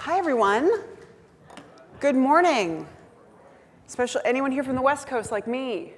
Hi, everyone. Good morning. Anyone here from the West Coast like me?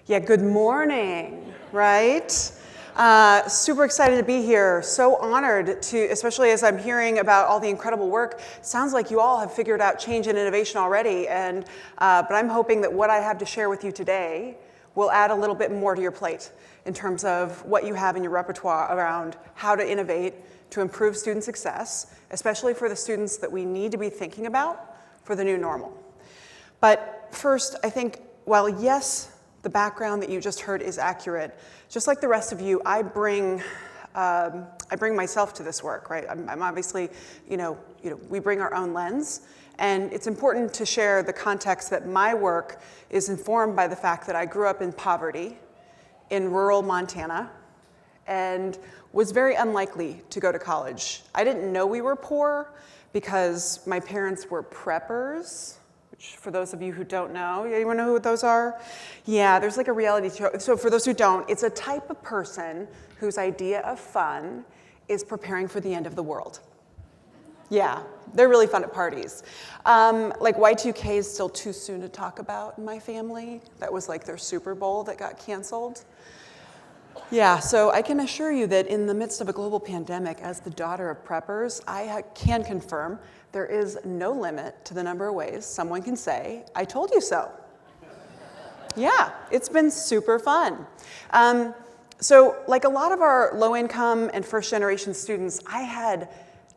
Yeah, good morning, right? Super excited to be here. So honored to, especially as I'm hearing about all the incredible work. Sounds like you all have figured out change and innovation already, but I'm hoping that what I have to share with you today will add a little bit more to your plate in terms of what you have in your repertoire around how to innovate to improve student success, especially for the students that we need to be thinking about for the new normal. But first, I think, while yes, the background that you just heard is accurate, just like the rest of you, I bring myself to this work, right? I'm obviously, we bring our own lens, and it's important to share the context that my work is informed by the fact that I grew up in poverty in rural Montana and was very unlikely to go to college. I didn't know we were poor because my parents were preppers, which for those of you who don't know, anyone know what those are? Yeah, there's like a reality show. So for those who don't, it's a type of person whose idea of fun is preparing for the end of the world. Yeah, they're really fun at parties. Like Y2K is still too soon to talk about in my family. That was like their Super Bowl that got canceled. Yeah, so I can assure you that in the midst of a global pandemic, as the daughter of preppers, I can confirm there is no limit to the number of ways someone can say, "I told you so." Yeah, it's been super fun. So like a lot of our low-income and first-generation students, I had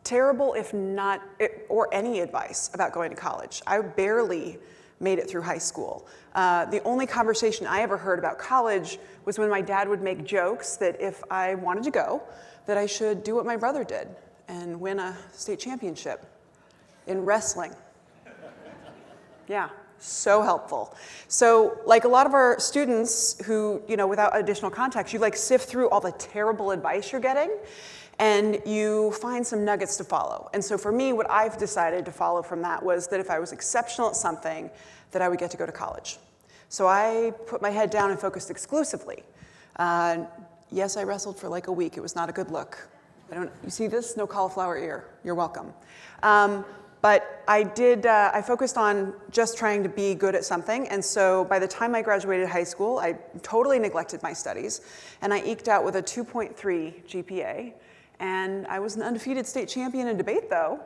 terrible, if not, or any advice about going to college. I barely made it through high school. The only conversation I ever heard about college was when my dad would make jokes that if I wanted to go, that I should do what my brother did and win a state championship in wrestling. Yeah, so helpful. So like a lot of our students who, without additional context, you like sift through all the terrible advice you're getting and you find some nuggets to follow. And so for me, what I've decided to follow from that was that if I was exceptional at something, that I would get to go to college. So I put my head down and focused exclusively. Yes, I wrestled for like a week. It was not a good look. You see this? No cauliflower ear. You're welcome. But I focused on just trying to be good at something. And so by the time I graduated high school, I totally neglected my studies. And I eked out with a 2.3 GPA. And I was an undefeated state champion in debate, though,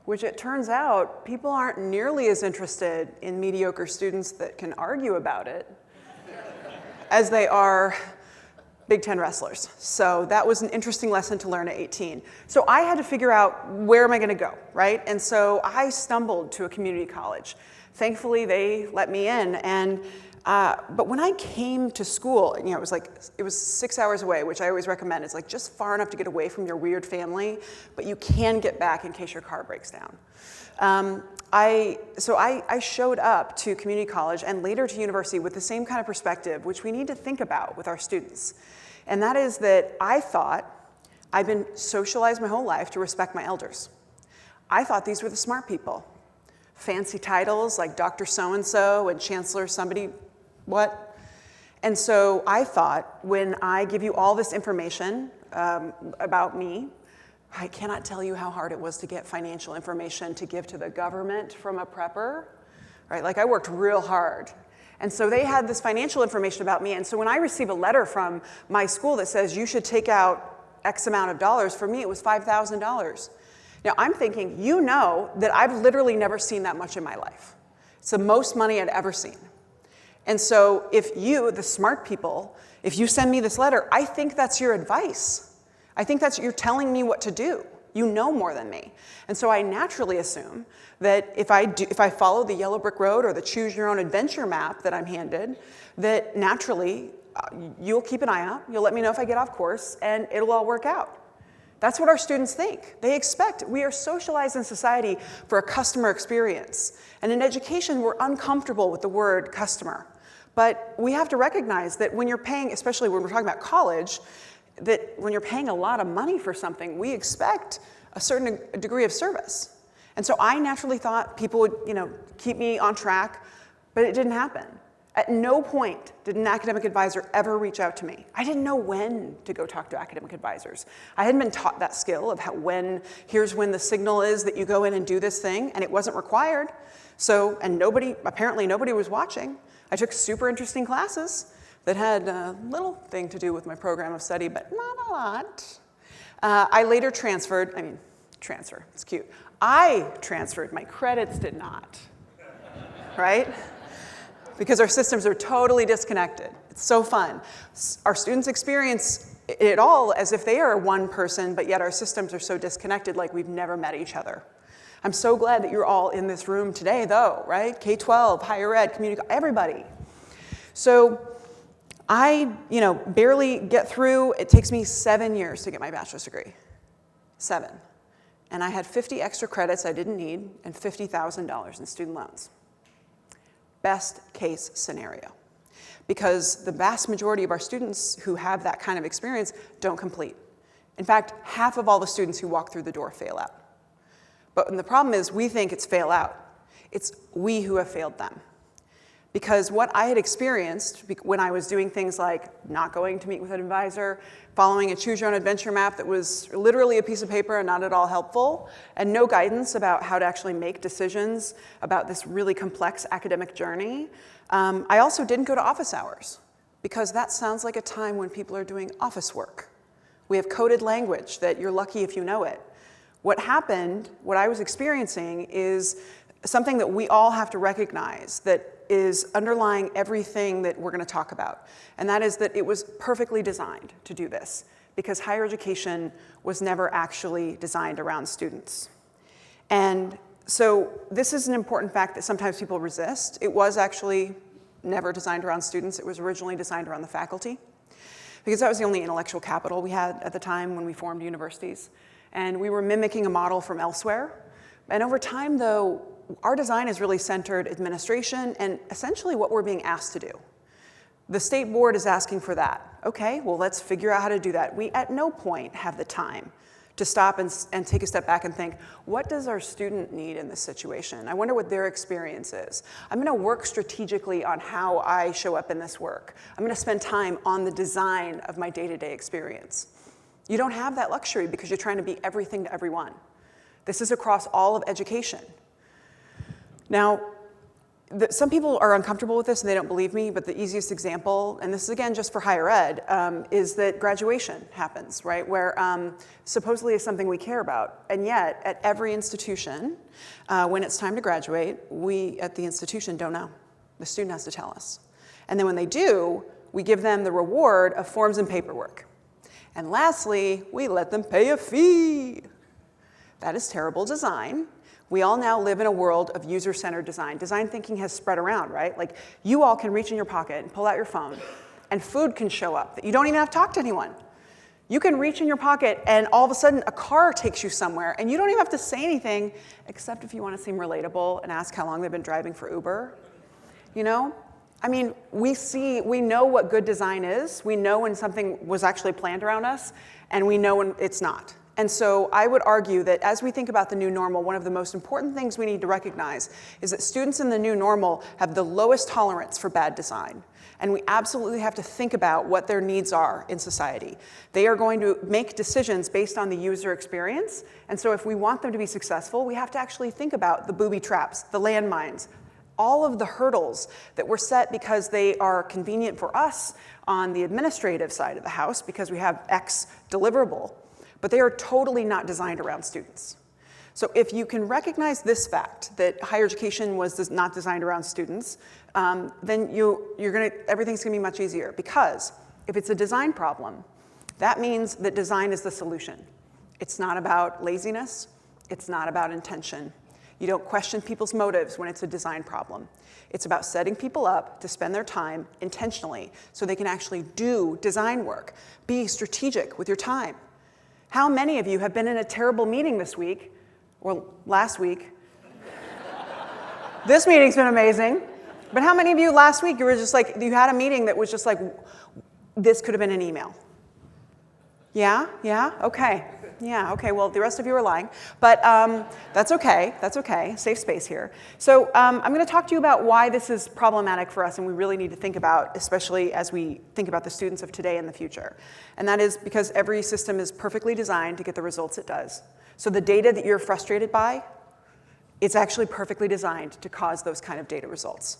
which it turns out people aren't nearly as interested in mediocre students that can argue about it as they are Big Ten wrestlers. So that was an interesting lesson to learn at 18. So I had to figure out, where am I going to go, right? And so I stumbled to a community college. Thankfully, they let me in. But when I came to school, it was 6 hours away, which I always recommend. It's like just far enough to get away from your weird family, but you can get back in case your car breaks down. I showed up to community college and later to university with the same kind of perspective, which we need to think about with our students. And that is that I thought I'd been socialized my whole life to respect my elders. I thought these were the smart people. Fancy titles like Dr. So-and-so and Chancellor somebody what? And so I thought, when I give you all this information about me, I cannot tell you how hard it was to get financial information to give to the government from a prepper, right? Like I worked real hard. And so they had this financial information about me. And so when I receive a letter from my school that says you should take out X amount of dollars, for me it was $5,000. Now I'm thinking, that I've literally never seen that much in my life. It's the most money I'd ever seen. And so if you, the smart people, if you send me this letter, I think that's your advice. I think you're telling me what to do. You know more than me. And so I naturally assume that if I follow the yellow brick road or the choose your own adventure map that I'm handed, that naturally you'll keep an eye out, you'll let me know if I get off course, and it'll all work out. That's what our students think. They expect. We are socialized in society for a customer experience. And in education, we're uncomfortable with the word customer. But we have to recognize that when you're paying, especially when we're talking about college, that when you're paying a lot of money for something, we expect a certain degree of service. And so I naturally thought people would, keep me on track, but it didn't happen. At no point did an academic advisor ever reach out to me. I didn't know when to go talk to academic advisors. I hadn't been taught that skill of here's when the signal is that you go in and do this thing, and it wasn't required. So, and apparently nobody was watching. I took super interesting classes that had a little thing to do with my program of study, but not a lot. I later transferred, it's cute. I transferred, my credits did not, right? Because our systems are totally disconnected. It's so fun. Our students experience it all as if they are one person, but yet our systems are so disconnected, like we've never met each other. I'm so glad that you're all in this room today, though, right? K-12, higher ed, community, everybody. So I, barely get through. It takes me 7 years to get my bachelor's degree. 7. And I had 50 extra credits I didn't need and $50,000 in student loans. Best case scenario. Because the vast majority of our students who have that kind of experience don't complete. In fact, half of all the students who walk through the door fail out. But the problem is we think it's fail out. It's we who have failed them. Because what I had experienced when I was doing things like not going to meet with an advisor, following a choose-your-own-adventure map that was literally a piece of paper and not at all helpful, and no guidance about how to actually make decisions about this really complex academic journey, I also didn't go to office hours, because that sounds like a time when people are doing office work. We have coded language that you're lucky if you know it. What happened, what I was experiencing, is something that we all have to recognize that is underlying everything that we're going to talk about. And that is that it was perfectly designed to do this, because higher education was never actually designed around students. And so this is an important fact that sometimes people resist. It was actually never designed around students. It was originally designed around the faculty, because that was the only intellectual capital we had at the time when we formed universities. And we were mimicking a model from elsewhere. And over time, though, our design is really centered administration and essentially what we're being asked to do. The state board is asking for that. Okay, well, let's figure out how to do that. We at no point have the time to stop and take a step back and think, what does our student need in this situation? I wonder what their experience is. I'm going to work strategically on how I show up in this work. I'm going to spend time on the design of my day-to-day experience. You don't have that luxury because you're trying to be everything to everyone. This is across all of education. Now, some people are uncomfortable with this and they don't believe me, but the easiest example, and this is again just for higher ed, is that graduation happens, right? Where supposedly is something we care about. And yet, at every institution, when it's time to graduate, we at the institution don't know. The student has to tell us. And then when they do, we give them the reward of forms and paperwork. And lastly, we let them pay a fee. That is terrible design. We all now live in a world of user-centered design. Design thinking has spread around, right? Like, you all can reach in your pocket and pull out your phone, and food can show up that you don't even have to talk to anyone. You can reach in your pocket, and all of a sudden, a car takes you somewhere, and you don't even have to say anything, except if you want to seem relatable and ask how long they've been driving for Uber. You know? I mean, we know what good design is. We know when something was actually planned around us, and we know when it's not. And so I would argue that as we think about the new normal, one of the most important things we need to recognize is that students in the new normal have the lowest tolerance for bad design. And we absolutely have to think about what their needs are in society. They are going to make decisions based on the user experience. And so if we want them to be successful, we have to actually think about the booby traps, the landmines, all of the hurdles that were set because they are convenient for us on the administrative side of the house because we have X deliverable. But they are totally not designed around students. So if you can recognize this fact, that higher education was not designed around students, then everything's gonna be much easier. Because if it's a design problem, that means that design is the solution. It's not about laziness, it's not about intention. You don't question people's motives when it's a design problem. It's about setting people up to spend their time intentionally so they can actually do design work. Be strategic with your time. How many of you have been in a terrible meeting this week, or last week? This meeting's been amazing. But how many of you last week, you had a meeting that was just like, this could have been an email? Yeah, okay. Yeah, okay, well, the rest of you are lying. But that's okay, safe space here. So I'm gonna talk to you about why this is problematic for us and we really need to think about, especially as we think about the students of today and the future. And that is because every system is perfectly designed to get the results it does. So the data that you're frustrated by, it's actually perfectly designed to cause those kind of data results.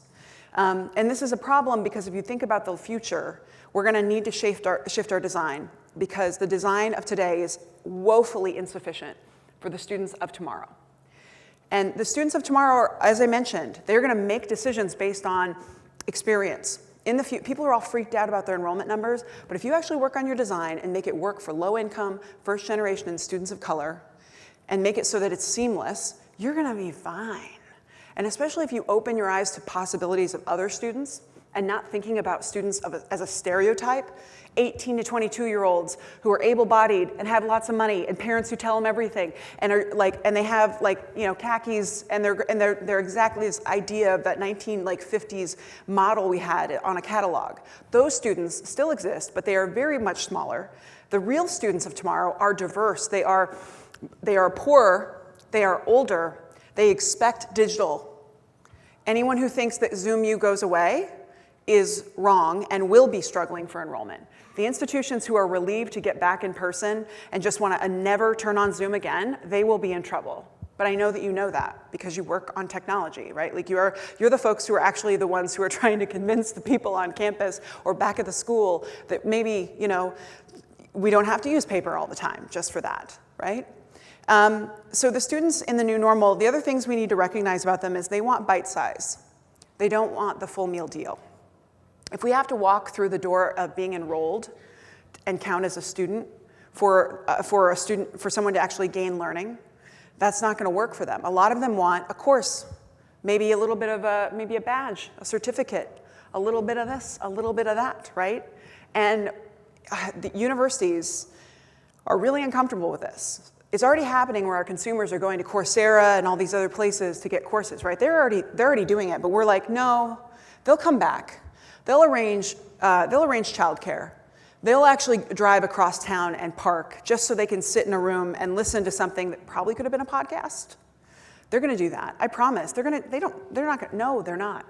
And this is a problem because if you think about the future, we're gonna need to shift our design because the design of today is woefully insufficient for the students of tomorrow. And the students of tomorrow, as I mentioned, they're gonna make decisions based on experience. People are all freaked out about their enrollment numbers, but if you actually work on your design and make it work for low income, first generation, and students of color, and make it so that it's seamless, you're gonna be fine. And especially if you open your eyes to possibilities of other students and not thinking about students as a stereotype, 18 to 22-year-olds who are able-bodied and have lots of money and parents who tell them everything and are and they have khakis and they're exactly this idea of that 1950s model we had on a catalog. Those students still exist, but they are very much smaller. The real students of tomorrow are diverse. They are poor, they are older, they expect digital. Anyone who thinks that Zoom U goes away is wrong and will be struggling for enrollment. The institutions who are relieved to get back in person and just want to never turn on Zoom again, they will be in trouble. But I know that you know that because you work on technology, right? Like you're the folks who are actually the ones who are trying to convince the people on campus or back at the school that maybe, we don't have to use paper all the time just for that, right? So the students in the new normal, the other things we need to recognize about them is they want bite size. They don't want the full meal deal. If we have to walk through the door of being enrolled and count as a student for someone to actually gain learning, that's not going to work for them. A lot of them want a course, maybe a little bit of maybe a badge, a certificate, a little bit of this, a little bit of that, right? And the universities are really uncomfortable with this. It's already happening where our consumers are going to Coursera and all these other places to get courses, right? They're already doing it, but we're like, no, they'll come back. They'll arrange childcare. They'll actually drive across town and park just so they can sit in a room and listen to something that probably could have been a podcast. They're going to do that. I promise. They're not.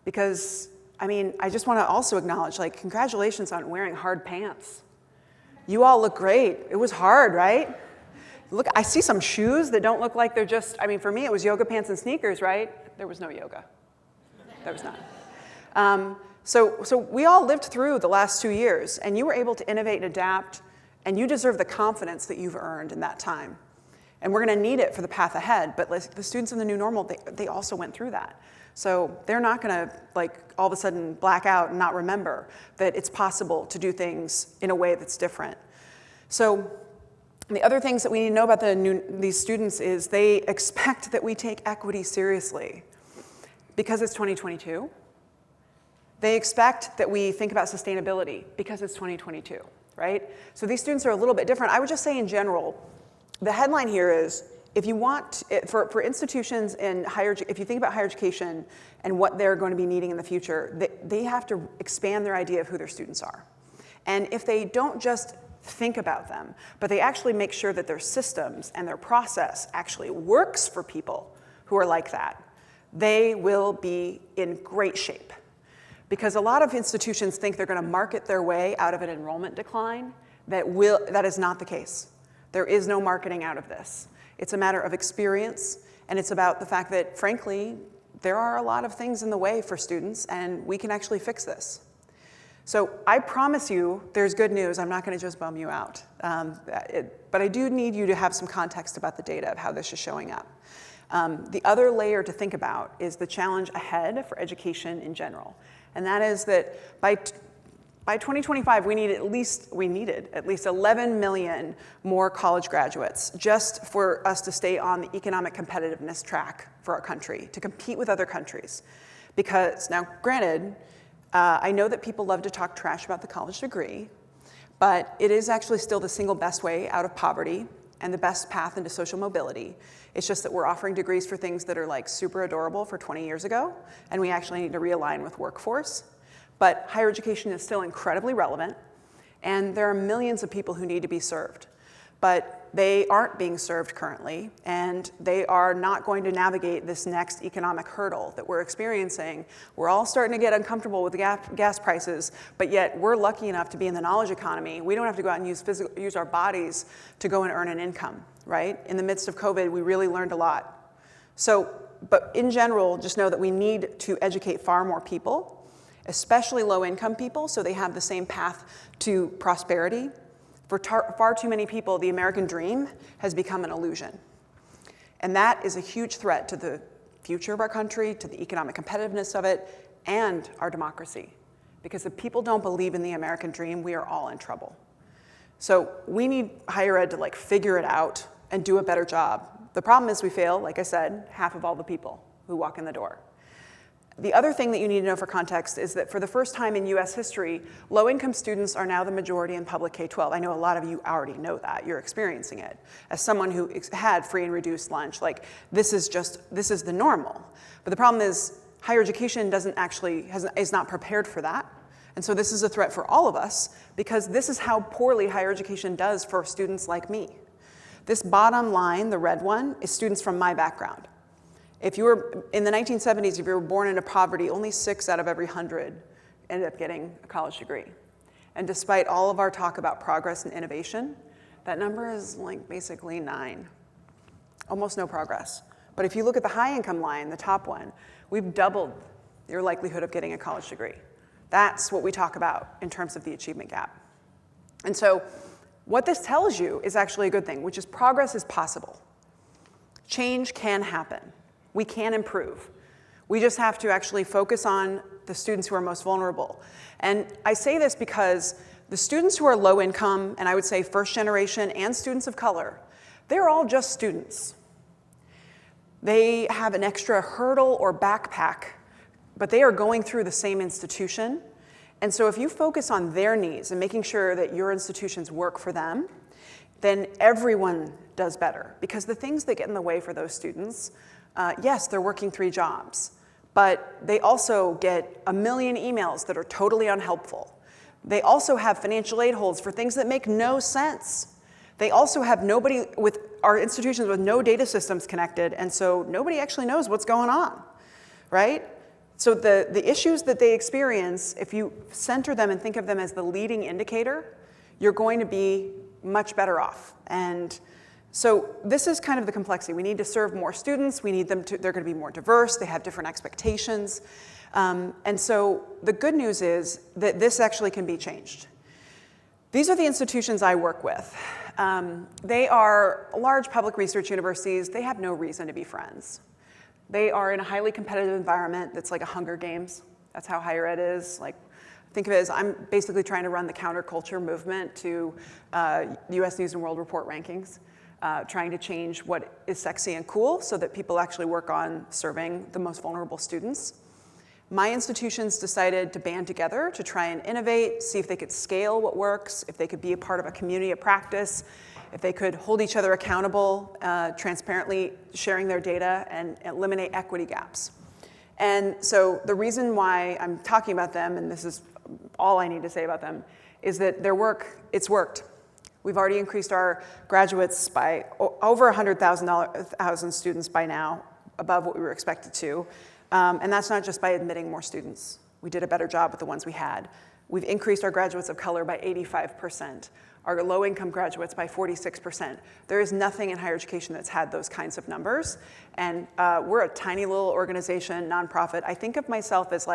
Because, I just want to also acknowledge, congratulations on wearing hard pants. You all look great. It was hard, right? Look, I see some shoes that don't look like they're just, for me, it was yoga pants and sneakers, right? There was no yoga. There was not. So we all lived through the last 2 years, and you were able to innovate and adapt, and you deserve the confidence that you've earned in that time. And we're going to need it for the path ahead, but the students in the new normal, they also went through that. So they're not going to, all of a sudden black out and not remember that it's possible to do things in a way that's different. So the other things that we need to know about these students is they expect that we take equity seriously because it's 2022. They expect that we think about sustainability because it's 2022, right? So these students are a little bit different. I would just say in general, the headline here is, if you want, for institutions in if you think about higher education and what they're going to be needing in the future, they have to expand their idea of who their students are. And if they don't just think about them, but they actually make sure that their systems and their process actually works for people who are like that, they will be in great shape. Because a lot of institutions think they're going to market their way out of an enrollment decline. That is not the case. There is no marketing out of this. It's a matter of experience, and it's about the fact that, frankly, there are a lot of things in the way for students, and we can actually fix this. So I promise you there's good news. I'm not going to just bum you out. But I do need you to have some context about the data of how this is showing up. The other layer to think about is the challenge ahead for education in general. And that is that by 2025, we needed at least 11 million more college graduates just for us to stay on the economic competitiveness track for our country, to compete with other countries. Because now, granted, I know that people love to talk trash about the college degree, but it is actually still the single best way out of poverty and the best path into social mobility. It's just that we're offering degrees for things that are super adorable for 20 years ago, and we actually need to realign with workforce. But higher education is still incredibly relevant, And there are millions of people who need to be served. But they aren't being served currently, and they are not going to navigate this next economic hurdle that we're experiencing. We're all starting to get uncomfortable with the gas prices, but yet we're lucky enough to be in the knowledge economy. We don't have to go out and use our bodies to go and earn an income, right? In the midst of COVID, we really learned a lot. But in general, just know that we need to educate far more people, especially low-income people, so they have the same path to prosperity. For far too many people, the American dream has become an illusion. And that is a huge threat to the future of our country, to the economic competitiveness of it, and our democracy. Because if people don't believe in the American dream, we are all in trouble. So we need higher ed to figure it out and do a better job. The problem is we fail, like I said, half of all the people who walk in the door. The other thing that you need to know for context is that for the first time in US history, low-income students are now the majority in public K-12. I know a lot of you already know that. You're experiencing it. As someone who had free and reduced lunch, this is the normal. But the problem is higher education is not prepared for that. And so this is a threat for all of us because this is how poorly higher education does for students like me. This bottom line, the red one, is students from my background. If you were, in the 1970s, if you were born into poverty, only 6 out of every 100 ended up getting a college degree. And despite all of our talk about progress and innovation, that number is basically 9. Almost no progress. But if you look at the high income line, the top one, we've doubled your likelihood of getting a college degree. That's what we talk about in terms of the achievement gap. And so what this tells you is actually a good thing, which is progress is possible. Change can happen. We can improve. We just have to actually focus on the students who are most vulnerable. And I say this because the students who are low income, and I would say first generation and students of color, they're all just students. They have an extra hurdle or backpack, but they are going through the same institution. And so if you focus on their needs and making sure that your institutions work for them, then everyone does better. Because the things that get in the way for those students, yes, they're working 3 jobs, but they also get a million emails that are totally unhelpful. They also have financial aid holds for things that make no sense. They also have nobody with our institutions with no data systems connected, and so nobody actually knows what's going on, right? So the issues that they experience, if you center them and think of them as the leading indicator, you're going to be much better off. And so this is kind of the complexity. We need to serve more students. We need them to, they're going to be more diverse. They have different expectations. And so the good news is that this actually can be changed. These are the institutions I work with. They are large public research universities. They have no reason to be friends. They are in a highly competitive environment that's like a Hunger Games. That's how higher ed is. Think of it as I'm basically trying to run the counterculture movement to US News and World Report rankings. Trying to change what is sexy and cool so that people actually work on serving the most vulnerable students. My institutions decided to band together to try and innovate, see if they could scale what works, if they could be a part of a community of practice, if they could hold each other accountable, transparently sharing their data and eliminate equity gaps. And so the reason why I'm talking about them, and this is all I need to say about them, is that their work, it's worked. We've already increased our graduates by over 100,000 students by now, above what we were expected to. And that's not just by admitting more students. We did a better job with the ones we had. We've increased our graduates of color by 85%, our low-income graduates by 46%. There is nothing in higher education that's had those kinds of numbers. And we're a tiny little organization, nonprofit. I think of myself as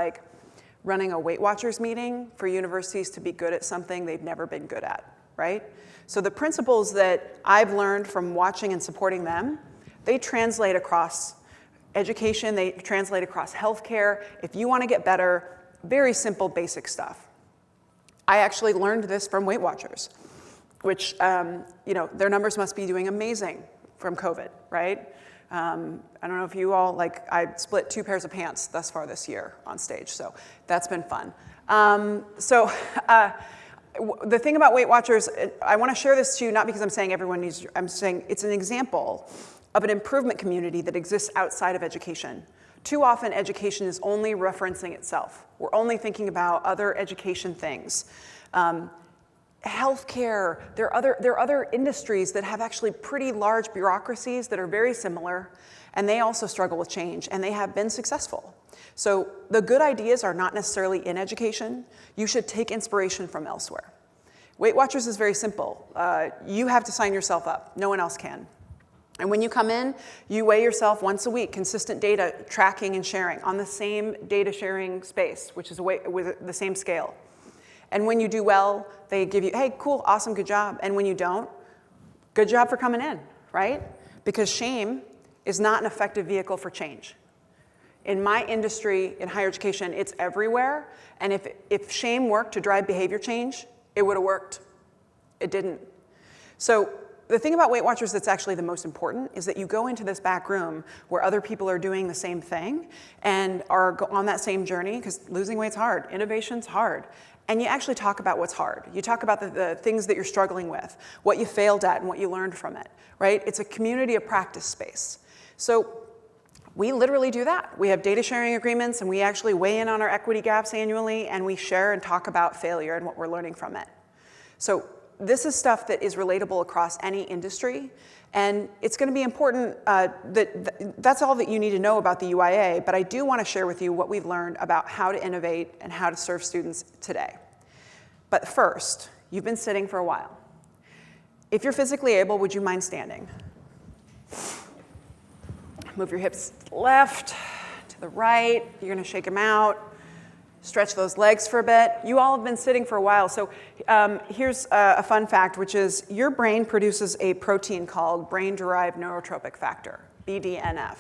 running a Weight Watchers meeting for universities to be good at something they've never been good at, right? So the principles that I've learned from watching and supporting them, they translate across education, they translate across healthcare. If you want to get better, very simple, basic stuff. I actually learned this from Weight Watchers, which, their numbers must be doing amazing from COVID, right? I don't know if you all, I split 2 pairs of pants thus far this year on stage, so that's been fun. The thing about Weight Watchers, I want to share this to you, not because I'm saying everyone needs, I'm saying it's an example of an improvement community that exists outside of education. Too often, education is only referencing itself. We're only thinking about other education things. Healthcare, there are other industries that have actually pretty large bureaucracies that are very similar, and they also struggle with change, and they have been successful. So the good ideas are not necessarily in education. You should take inspiration from elsewhere. Weight Watchers is very simple. You have to sign yourself up. No one else can. And when you come in, you weigh yourself once a week, consistent data tracking and sharing on the same data sharing space, which is with the same scale. And when you do well, they give you, hey, cool, awesome, good job. And when you don't, good job for coming in, right? Because shame is not an effective vehicle for change. In my industry, in higher education, it's everywhere. And if shame worked to drive behavior change, it would have worked. It didn't. So the thing about Weight Watchers that's actually the most important is that you go into this back room where other people are doing the same thing and are on that same journey, because losing weight's hard, innovation's hard. And you actually talk about what's hard. You talk about the things that you're struggling with, what you failed at and what you learned from it, right? It's a community of practice space. So we literally do that. We have data sharing agreements, and we actually weigh in on our equity gaps annually, and we share and talk about failure and what we're learning from it. So this is stuff that is relatable across any industry, and it's going to be important that's all that you need to know about the UIA, but I do want to share with you what we've learned about how to innovate and how to serve students today. But first, you've been sitting for a while. If you're physically able, would you mind standing? Move your hips left to the right. You're going to shake them out. Stretch those legs for a bit. You all have been sitting for a while, so here's a fun fact, which is your brain produces a protein called brain-derived neurotrophic factor, BDNF.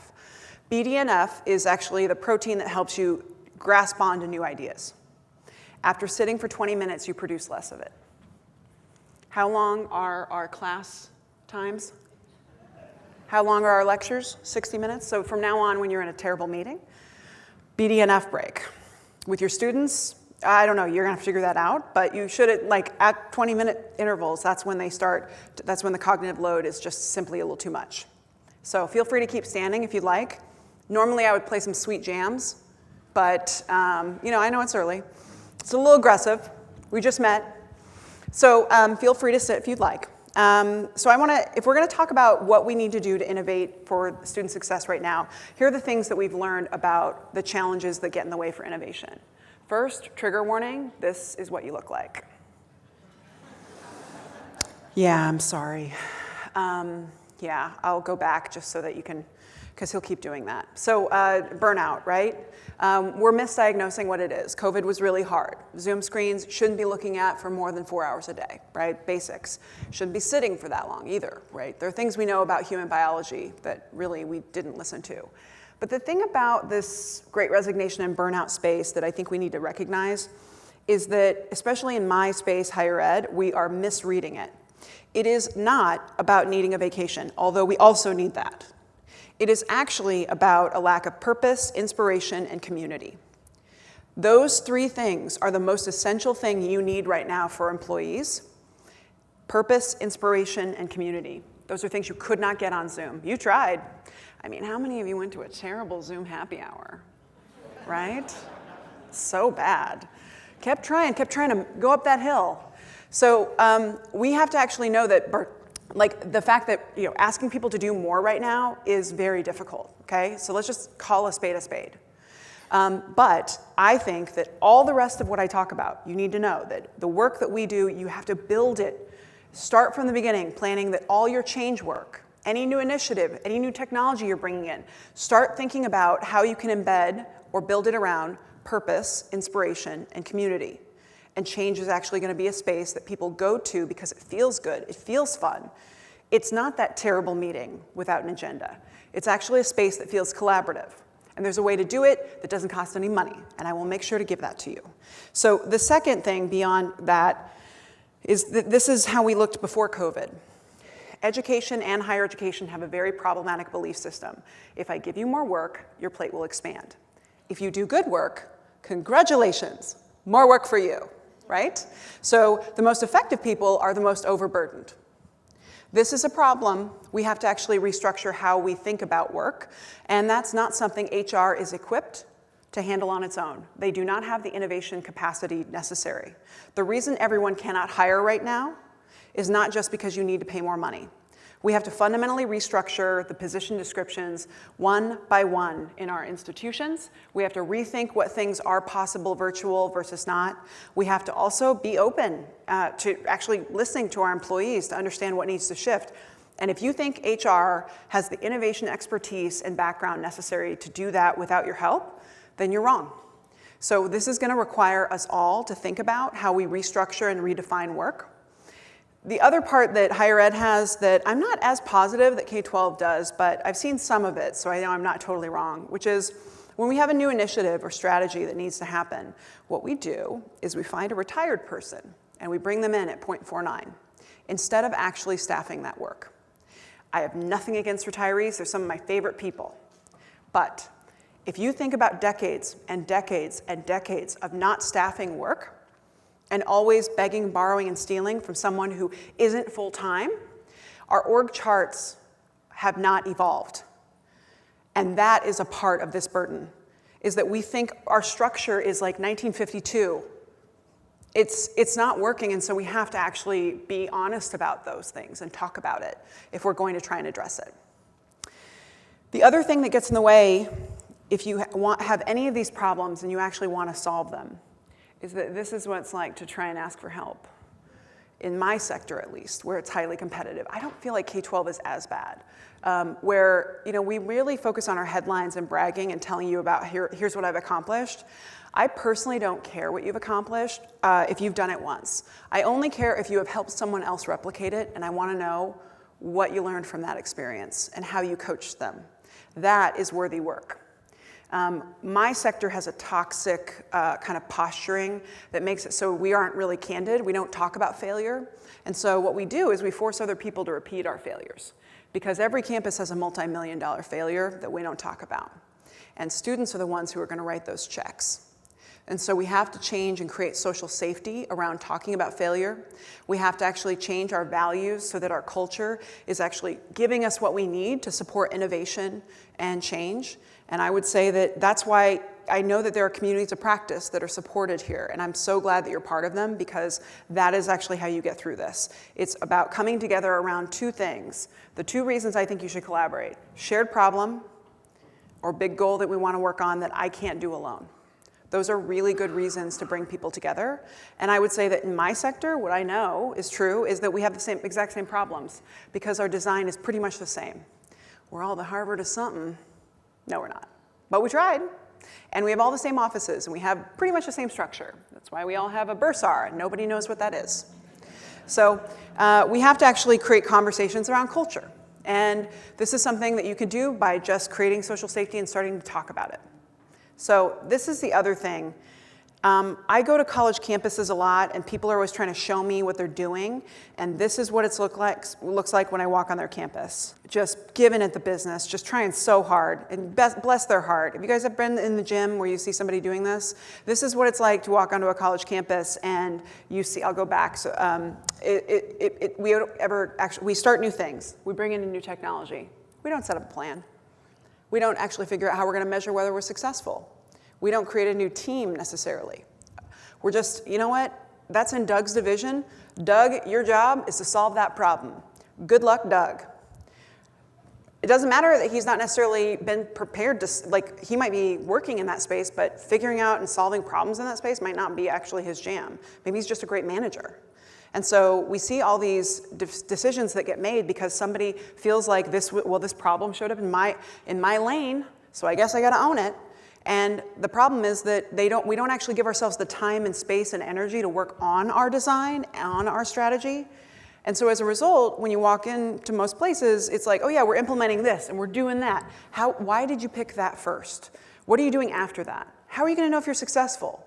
BDNF is actually the protein that helps you grasp onto new ideas. After sitting for 20 minutes, you produce less of it. How long are our class times? How long are our lectures? 60 minutes? So from now on, when you're in a terrible meeting, BDNF break. With your students, I don't know, you're gonna have to figure that out, but you should, at 20-minute intervals, that's when the cognitive load is just simply a little too much. So feel free to keep standing if you'd like. Normally I would play some sweet jams, but I know it's early. It's a little aggressive. We just met. So feel free to sit if you'd like. If we're gonna talk about what we need to do to innovate for student success right now, here are the things that we've learned about the challenges that get in the way for innovation. First, trigger warning, this is what you look like. Yeah, I'm sorry. Yeah, I'll go back just so that you can, because he'll keep doing that. So burnout, right? We're misdiagnosing what it is. COVID was really hard. Zoom screens shouldn't be looking at for more than 4 hours a day, right? Basics. Shouldn't be sitting for that long either, right? There are things we know about human biology that really we didn't listen to. But the thing about this great resignation and burnout space that I think we need to recognize is that, especially in my space, higher ed, we are misreading it. It is not about needing a vacation, although we also need that. It is actually about a lack of purpose, inspiration, and community. Those three things are the most essential thing you need right now for employees: purpose, inspiration, and community. Those are things you could not get on Zoom. You tried. I mean, how many of you went to a terrible Zoom happy hour, right? So bad. Kept trying to go up that hill. So we have to actually know that the fact that asking people to do more right now is very difficult, okay? So let's just call a spade a spade. But I think that all the rest of what I talk about, you need to know that the work that we do, you have to build it. Start from the beginning, planning that all your change work, any new initiative, any new technology you're bringing in, start thinking about how you can embed or build it around purpose, inspiration, and community. And change is actually going to be a space that people go to because it feels good, it feels fun. It's not that terrible meeting without an agenda. It's actually a space that feels collaborative. And there's a way to do it that doesn't cost any money, and I will make sure to give that to you. So the second thing beyond that is that this is how we looked before COVID. Education and higher education have a very problematic belief system. If I give you more work, your plate will expand. If you do good work, congratulations, more work for you, right? So the most effective people are the most overburdened. This is a problem. We have to actually restructure how we think about work, and that's not something HR is equipped to handle on its own. They do not have the innovation capacity necessary. The reason everyone cannot hire right now is not just because you need to pay more money. We have to fundamentally restructure the position descriptions one by one in our institutions. We have to rethink what things are possible virtual versus not. We have to also be open to actually listening to our employees to understand what needs to shift. And if you think HR has the innovation expertise and background necessary to do that without your help, then you're wrong. So this is going to require us all to think about how we restructure and redefine work. The other part that higher ed has that I'm not as positive that K-12 does, but I've seen some of it, so I know I'm not totally wrong, which is when we have a new initiative or strategy that needs to happen, what we do is we find a retired person and we bring them in at 0.49 instead of actually staffing that work. I have nothing against retirees. They're some of my favorite people. But if you think about decades and decades and decades of not staffing work, and always begging, borrowing, and stealing from someone who isn't full-time, our org charts have not evolved. And that is a part of this burden, is that we think our structure is like 1952. It's not working, and so we have to actually be honest about those things and talk about it if we're going to try and address it. The other thing that gets in the way, if you have any of these problems and you actually want to solve them, is that this is what it's like to try and ask for help. In my sector, at least, where it's highly competitive. I don't feel like K-12 is as bad, where we really focus on our headlines and bragging and telling you about here's what I've accomplished. I personally don't care what you've accomplished if you've done it once. I only care if you have helped someone else replicate it, and I want to know what you learned from that experience and how you coached them. That is worthy work. My sector has a toxic kind of posturing that makes it so we aren't really candid. We don't talk about failure. And so what we do is we force other people to repeat our failures, because every campus has a multi-million-dollar failure that we don't talk about. And students are the ones who are going to write those checks. And so we have to change and create social safety around talking about failure. We have to actually change our values so that our culture is actually giving us what we need to support innovation and change. And I would say that that's why I know that there are communities of practice that are supported here. And I'm so glad that you're part of them, because that is actually how you get through this. It's about coming together around two things. The two reasons I think you should collaborate: shared problem or big goal that we want to work on that I can't do alone. Those are really good reasons to bring people together. And I would say that in my sector, what I know is true is that we have the exact same problems, because our design is pretty much the same. We're all the Harvard of something. No, we're not. But we tried. And we have all the same offices, and we have pretty much the same structure. That's why we all have a bursar, and nobody knows what that is. So we have to actually create conversations around culture. And this is something that you can do by just creating social safety and starting to talk about it. So this is the other thing. I go to college campuses a lot, and people are always trying to show me what they're doing. And this is what it looks like when I walk on their campus. Just giving it the business, just trying so hard, and bless their heart. If you guys have been in the gym where you see somebody doing this is what it's like to walk onto a college campus and you see, I'll go back. So we start new things. We bring in a new technology. We don't set up a plan. We don't actually figure out how we're going to measure whether we're successful. We don't create a new team necessarily. We're just, you know what? That's in Doug's division. Doug, your job is to solve that problem. Good luck, Doug. It doesn't matter that he's not necessarily been prepared to, he might be working in that space, but figuring out and solving problems in that space might not be actually his jam. Maybe he's just a great manager. And so we see all these decisions that get made because somebody feels like this problem showed up in my lane, so I guess I got to own it. And the problem is that we don't actually give ourselves the time and space and energy to work on our design, on our strategy. And so as a result, when you walk into most places, it's like, oh yeah, we're implementing this and we're doing that. Why did you pick that first? What are you doing after that? How are you going to know if you're successful?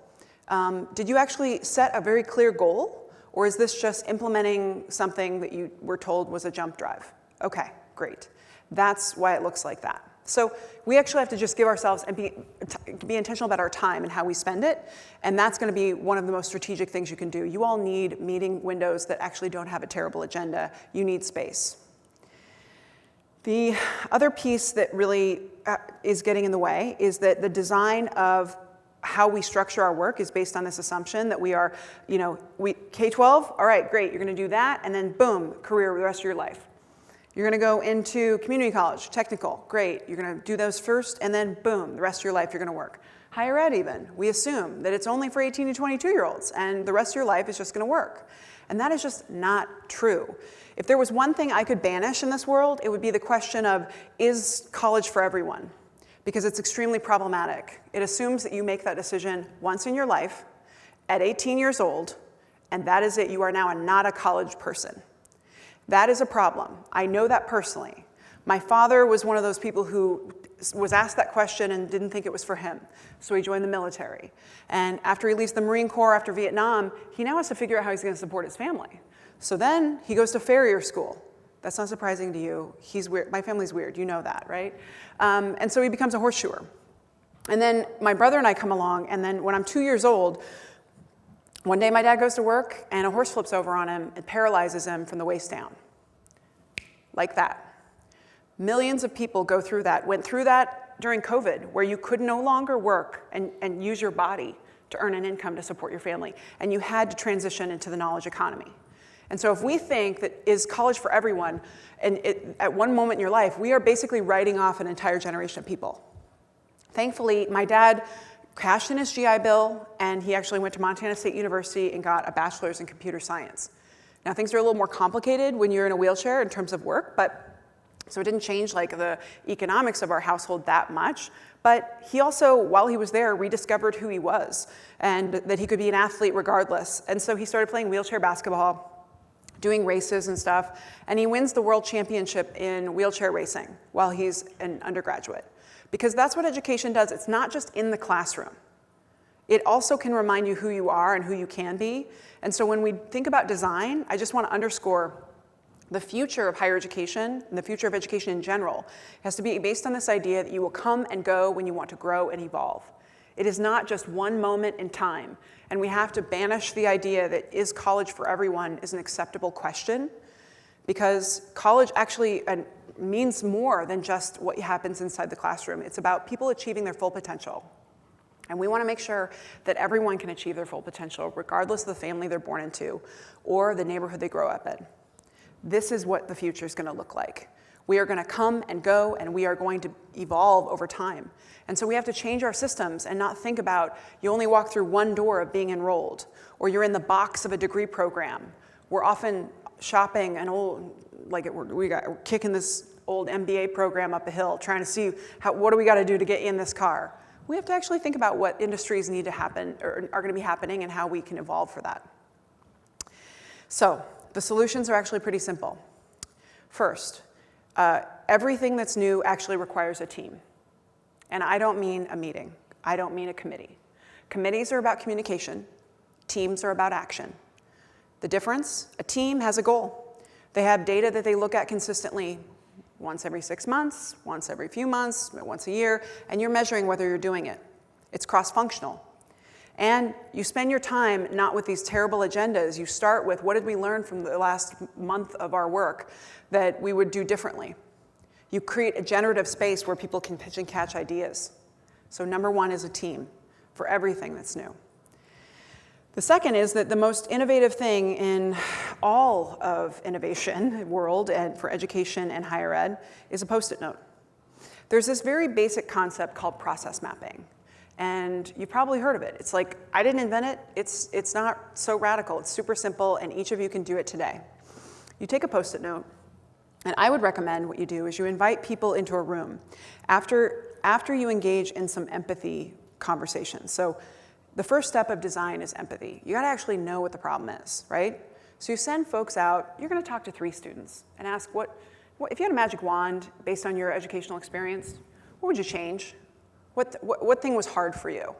Did you actually set a very clear goal? Or is this just implementing something that you were told was a jump drive? Okay, great. That's why it looks like that. So we actually have to just give ourselves and be intentional about our time and how we spend it. And that's going to be one of the most strategic things you can do. You all need meeting windows that actually don't have a terrible agenda. You need space. The other piece that really is getting in the way is that the design of how we structure our work is based on this assumption that we are, K-12, all right, great, you're going to do that, and then boom, career the rest of your life. You're going to go into community college, technical, great, you're going to do those first, and then boom, the rest of your life you're going to work. Higher ed even, we assume that it's only for 18 to 22-year-olds, and the rest of your life is just going to work. And that is just not true. If there was one thing I could banish in this world, it would be the question of, is college for everyone? Because it's extremely problematic. It assumes that you make that decision once in your life, at 18 years old, and that is it. You are now not a college person. That is a problem. I know that personally. My father was one of those people who was asked that question and didn't think it was for him. So he joined the military. And after he leaves the Marine Corps after Vietnam, he now has to figure out how he's going to support his family. So then he goes to farrier school. That's not surprising to you. He's weird. My family's weird. You know that, right? And so he becomes a horseshoer. And then my brother and I come along, and then when I'm 2 years old, one day my dad goes to work, and a horse flips over on him and paralyzes him from the waist down. Like that. Millions of people went through that during COVID, where you could no longer work and use your body to earn an income to support your family, and you had to transition into the knowledge economy. And so if we think that is college for everyone, and at one moment in your life, we are basically writing off an entire generation of people. Thankfully, my dad cashed in his GI Bill, and he actually went to Montana State University and got a bachelor's in computer science. Now, things are a little more complicated when you're in a wheelchair in terms of work, so it didn't change like the economics of our household that much. But he also, while he was there, rediscovered who he was and that he could be an athlete regardless. And so he started playing wheelchair basketball, doing races and stuff, and he wins the world championship in wheelchair racing while he's an undergraduate. Because that's what education does. It's not just in the classroom. It also can remind you who you are and who you can be. And so when we think about design, I just want to underscore the future of higher education and the future of education in general has to be based on this idea that you will come and go when you want to grow and evolve. It is not just one moment in time. And we have to banish the idea that is college for everyone is an acceptable question, because college actually means more than just what happens inside the classroom. It's about people achieving their full potential. And we want to make sure that everyone can achieve their full potential, regardless of the family they're born into or the neighborhood they grow up in. This is what the future is going to look like. We are going to come and go, and we are going to evolve over time. And so we have to change our systems and not think about you only walk through one door of being enrolled, or you're in the box of a degree program. We're often shopping an old, we're kicking this old MBA program up a hill, trying to see what do we got to do to get in this car. We have to actually think about what industries need to happen or are going to be happening and how we can evolve for that. So the solutions are actually pretty simple. First, everything that's new actually requires a team. And I don't mean a meeting. I don't mean a committee. Committees are about communication. Teams are about action. The difference, a team has a goal. They have data that they look at consistently once every 6 months, once every few months, once a year, and you're measuring whether you're doing it. It's cross-functional. And you spend your time not with these terrible agendas. You start with, what did we learn from the last month of our work that we would do differently? You create a generative space where people can pitch and catch ideas. So number one is a team for everything that's new. The second is that the most innovative thing in all of innovation world and for education and higher ed is a Post-it note. There's this very basic concept called process mapping. And you've probably heard of it. It's like, I didn't invent it. It's not so radical. It's super simple, and each of you can do it today. You take a Post-it note, and I would recommend what you do is you invite people into a room after you engage in some empathy conversations. So the first step of design is empathy. You gotta actually know what the problem is, right? So you send folks out, you're gonna talk to 3 students and ask what if you had a magic wand based on your educational experience, what would you change? What thing was hard for you?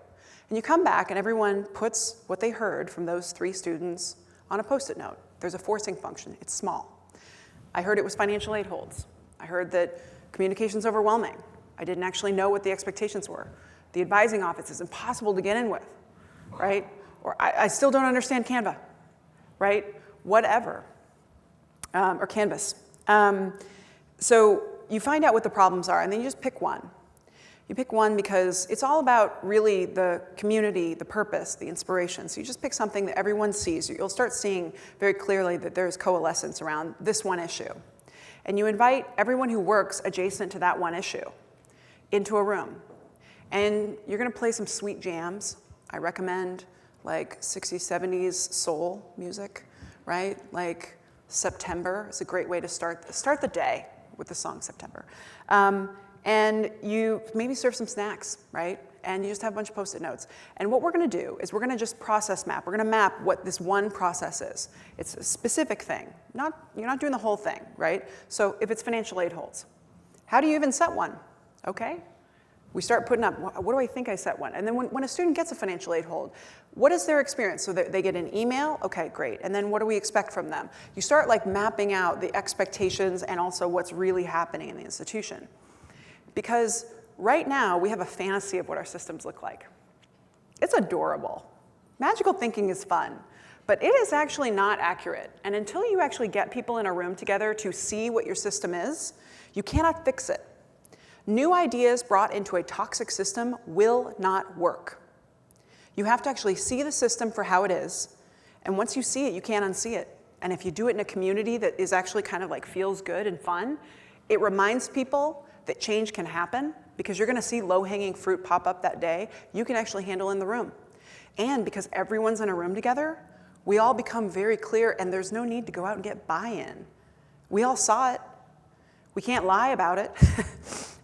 And you come back and everyone puts what they heard from those 3 students on a Post-it note. There's a forcing function, it's small. I heard it was financial aid holds. I heard that communication's overwhelming. I didn't actually know what the expectations were. The advising office is impossible to get in with, right? Or I still don't understand Canva, right? Whatever, or Canvas. So you find out what the problems are, and then you just pick one. You pick one because it's all about really the community, the purpose, the inspiration. So you just pick something that everyone sees. You'll start seeing very clearly that there's coalescence around this one issue. And you invite everyone who works adjacent to that one issue into a room. And you're going to play some sweet jams. I recommend like 60s, 70s soul music, right? Like September is a great way to start the day with the song September. And you maybe serve some snacks, right? And you just have a bunch of Post-it notes. And what we're going to do is we're going to just process map. We're going to map what this one process is. It's a specific thing. You're not doing the whole thing, right? So if it's financial aid holds, how do you even set one? Okay? We start putting up, what do I think I set one? And then when a student gets a financial aid hold, what is their experience? So they get an email? Okay, great. And then what do we expect from them? You start like mapping out the expectations and also what's really happening in the institution. Because right now, we have a fantasy of what our systems look like. It's adorable. Magical thinking is fun, but it is actually not accurate. And until you actually get people in a room together to see what your system is, you cannot fix it. New ideas brought into a toxic system will not work. You have to actually see the system for how it is, and once you see it, you can't unsee it. And if you do it in a community that is actually kind of like feels good and fun, it reminds people that change can happen, because you're going to see low-hanging fruit pop up that day you can actually handle in the room. And because everyone's in a room together, we all become very clear, and there's no need to go out and get buy-in. We all saw it. We can't lie about it.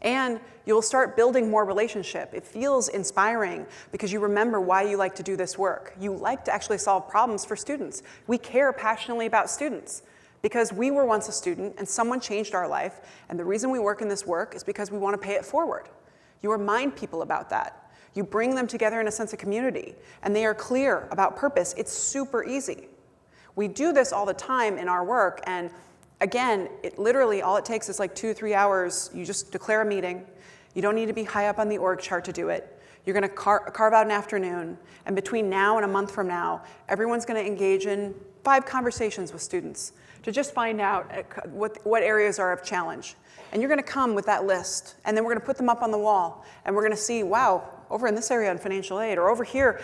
And you'll start building more relationship. It feels inspiring because you remember why you like to do this work. You like to actually solve problems for students. We care passionately about students, because we were once a student and someone changed our life, and the reason we work in this work is because we want to pay it forward. You remind people about that. You bring them together in a sense of community, and they are clear about purpose. It's super easy. We do this all the time in our work, and again, literally all it takes is like 2 or 3 hours. You just declare a meeting. You don't need to be high up on the org chart to do it. You're going to carve out an afternoon, and between now and a month from now, everyone's going to engage in 5 conversations with students to just find out what areas are of challenge. And you're going to come with that list, and then we're going to put them up on the wall, and we're going to see, wow, over in this area on financial aid, or over here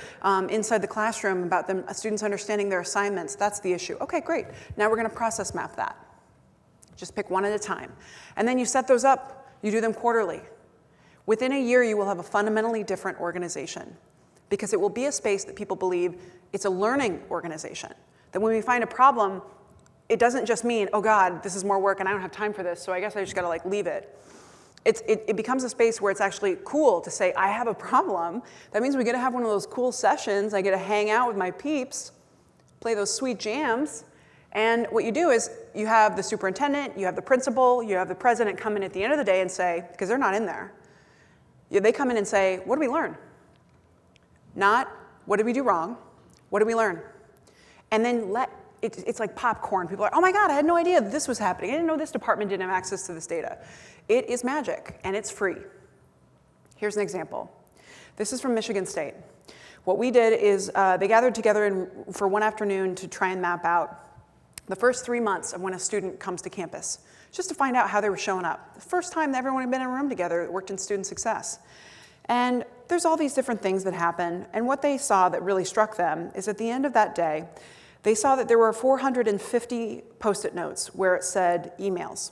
inside the classroom about students understanding their assignments, that's the issue. Okay, great. Now we're going to process map that. Just pick one at a time. And then you set those up. You do them quarterly. Within a year, you will have a fundamentally different organization, because it will be a space that people believe it's a learning organization. That when we find a problem, it doesn't just mean, oh God, this is more work and I don't have time for this, so I guess I just gotta like leave it. It becomes a space where it's actually cool to say, I have a problem. That means we get to have one of those cool sessions. I get to hang out with my peeps, play those sweet jams. And what you do is you have the superintendent, you have the principal, you have the president come in at the end of the day and say, because they're not in there, they come in and say, what did we learn? Not, what did we do wrong? What did we learn? And then it's like popcorn. People are, oh my God, I had no idea this was happening. I didn't know this department didn't have access to this data. It is magic, and it's free. Here's an example. This is from Michigan State. What we did is they gathered together for one afternoon to try and map out the first 3 months of when a student comes to campus, just to find out how they were showing up. The first time that everyone had been in a room together that worked in student success. And there's all these different things that happen, and what they saw that really struck them is at the end of that day, they saw that there were 450 Post-it notes where it said emails,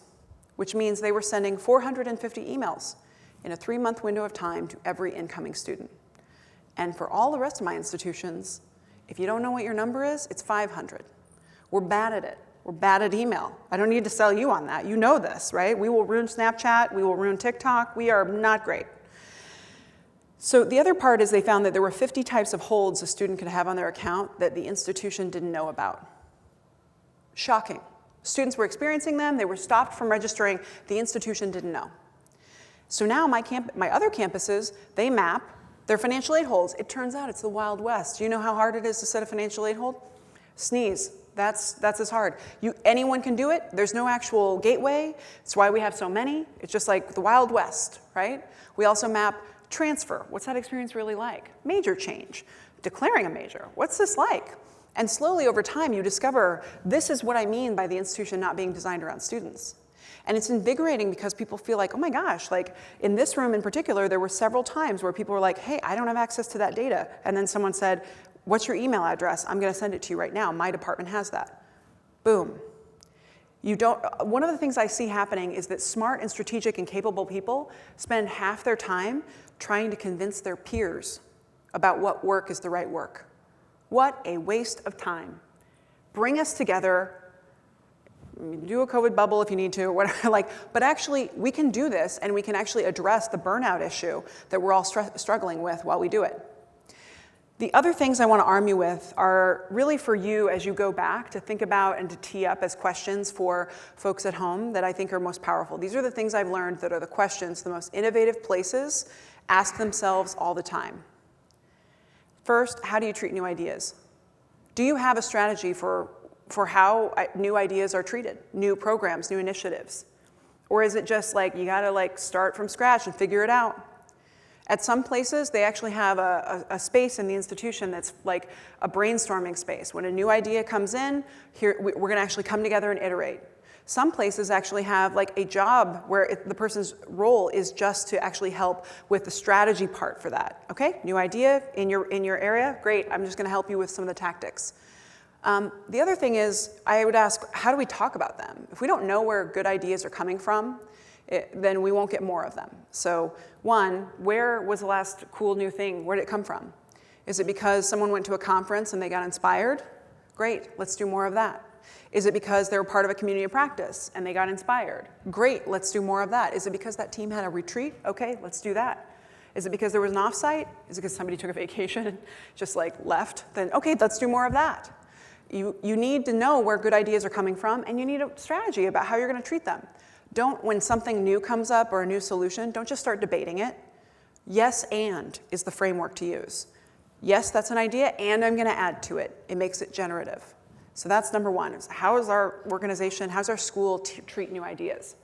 which means they were sending 450 emails in a 3-month window of time to every incoming student. And for all the rest of my institutions, if you don't know what your number is, it's 500. We're bad at it. We're bad at email. I don't need to sell you on that. You know this, right? We will ruin Snapchat. We will ruin TikTok. We are not great. So the other part is they found that there were 50 types of holds a student could have on their account that the institution didn't know about. Shocking. Students were experiencing them. They were stopped from registering. The institution didn't know. So now my other campuses, they map their financial aid holds. It turns out it's the Wild West. Do you know how hard it is to set a financial aid hold? Sneeze. That's as hard. Anyone can do it. There's no actual gateway. It's why we have so many. It's just like the Wild West, right? We also map transfer. What's that experience really like? Major change. Declaring a major. What's this like? And slowly over time, you discover this is what I mean by the institution not being designed around students. And it's invigorating because people feel like, oh my gosh, like in this room in particular, there were several times where people were like, hey, I don't have access to that data. And then someone said, what's your email address? I'm going to send it to you right now. My department has that. Boom. One of the things I see happening is that smart and strategic and capable people spend half their time trying to convince their peers about what work is the right work. What a waste of time. Bring us together. Do a COVID bubble if you need to, or whatever. But actually, we can do this, and we can actually address the burnout issue that we're all struggling with while we do it. The other things I want to arm you with are really for you as you go back to think about and to tee up as questions for folks at home that I think are most powerful. These are the things I've learned that are the questions the most innovative places ask themselves all the time. First, how do you treat new ideas? Do you have a strategy for how new ideas are treated, new programs, new initiatives? Or is it just like you gotta start from scratch and figure it out? At some places, they actually have a space in the institution that's like a brainstorming space. When a new idea comes in, we're gonna actually come together and iterate. Some places actually have like a job where the person's role is just to actually help with the strategy part for that. Okay, new idea in your area, great, I'm just gonna help you with some of the tactics. The other thing is, I would ask, how do we talk about them? If we don't know where good ideas are coming from, then we won't get more of them. So one, where was the last cool new thing? Where did it come from? Is it because someone went to a conference and they got inspired? Great, let's do more of that. Is it because they were part of a community of practice and they got inspired? Great, let's do more of that. Is it because that team had a retreat? Okay, let's do that. Is it because there was an offsite? Is it because somebody took a vacation and just left? Then okay, let's do more of that. You need to know where good ideas are coming from, and you need a strategy about how you're going to treat them. When something new comes up or a new solution, don't just start debating it. Yes, and is the framework to use. Yes, that's an idea, and I'm going to add to it. It makes it generative. So that's number one. How is our organization, how's our school treat new ideas?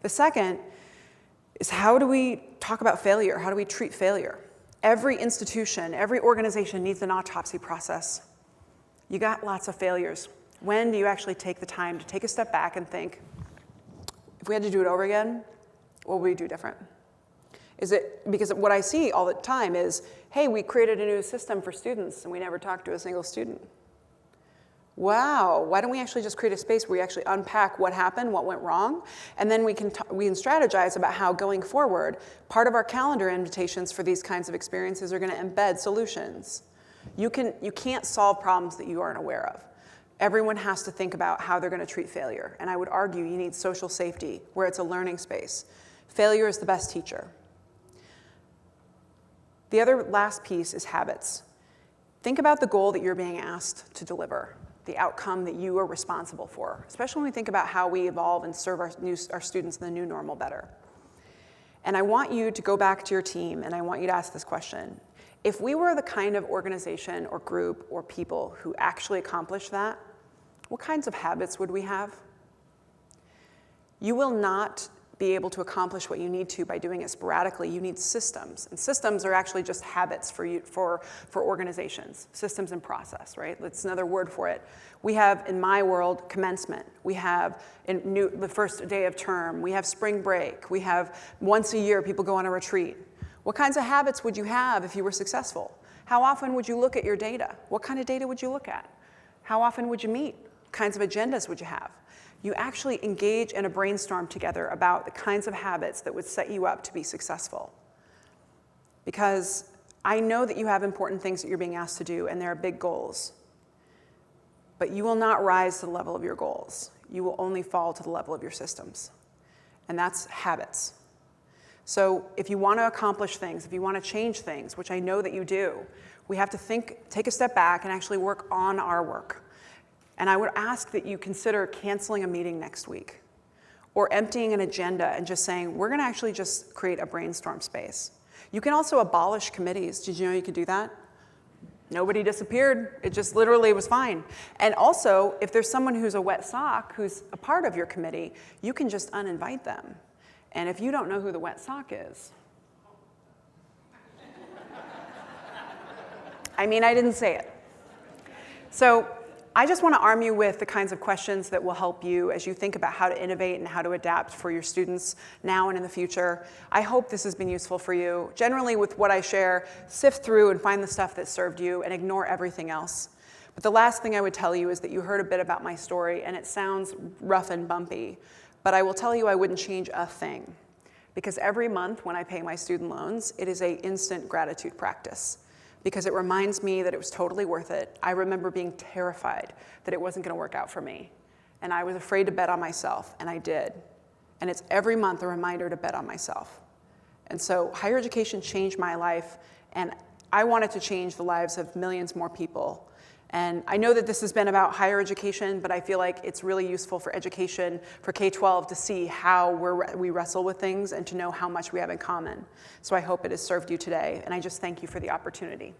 The second is, how do we talk about failure? How do we treat failure? Every institution, every organization needs an autopsy process. You got lots of failures. When do you actually take the time to take a step back and think, if we had to do it over again, what would we do different? Is it because what I see all the time is, hey, we created a new system for students and we never talked to a single student. Wow, why don't we actually just create a space where we actually unpack what happened, what went wrong, and then we can strategize about how going forward, part of our calendar invitations for these kinds of experiences are going to embed solutions. You can't solve problems that you aren't aware of. Everyone has to think about how they're going to treat failure. And I would argue you need social safety, where it's a learning space. Failure is the best teacher. The other last piece is habits. Think about the goal that you're being asked to deliver, the outcome that you are responsible for, especially when we think about how we evolve and serve our students in the new normal better. And I want you to go back to your team, and I want you to ask this question. If we were the kind of organization or group or people who actually accomplish that, what kinds of habits would we have? You will not be able to accomplish what you need to by doing it sporadically. You need systems. And systems are actually just habits for organizations. Systems and process, right? That's another word for it. We have, in my world, commencement. We have the first day of term. We have spring break. We have once a year people go on a retreat. What kinds of habits would you have if you were successful? How often would you look at your data? What kind of data would you look at? How often would you meet? What kinds of agendas would you have? You actually engage in a brainstorm together about the kinds of habits that would set you up to be successful. Because I know that you have important things that you're being asked to do, and there are big goals. But you will not rise to the level of your goals. You will only fall to the level of your systems. And that's habits. So if you want to accomplish things, if you want to change things, which I know that you do, we have to take a step back and actually work on our work. And I would ask that you consider canceling a meeting next week, or emptying an agenda and just saying, we're going to actually just create a brainstorm space. You can also abolish committees. Did you know you could do that? Nobody disappeared. It just literally was fine. And also, if there's someone who's a wet sock who's a part of your committee, you can just uninvite them. And if you don't know who the wet sock is, I mean, I didn't say it. So I just want to arm you with the kinds of questions that will help you as you think about how to innovate and how to adapt for your students now and in the future. I hope this has been useful for you. Generally, with what I share, sift through and find the stuff that served you and ignore everything else. But the last thing I would tell you is that you heard a bit about my story, and it sounds rough and bumpy, but I will tell you I wouldn't change a thing. Because every month when I pay my student loans, it is an instant gratitude practice. Because it reminds me that it was totally worth it. I remember being terrified that it wasn't going to work out for me. And I was afraid to bet on myself, and I did. And it's every month a reminder to bet on myself. And so higher education changed my life, and I wanted to change the lives of millions more people. And I know that this has been about higher education, but I feel like it's really useful for education, for K-12, to see how we wrestle with things and to know how much we have in common. So I hope it has served you today, and I just thank you for the opportunity.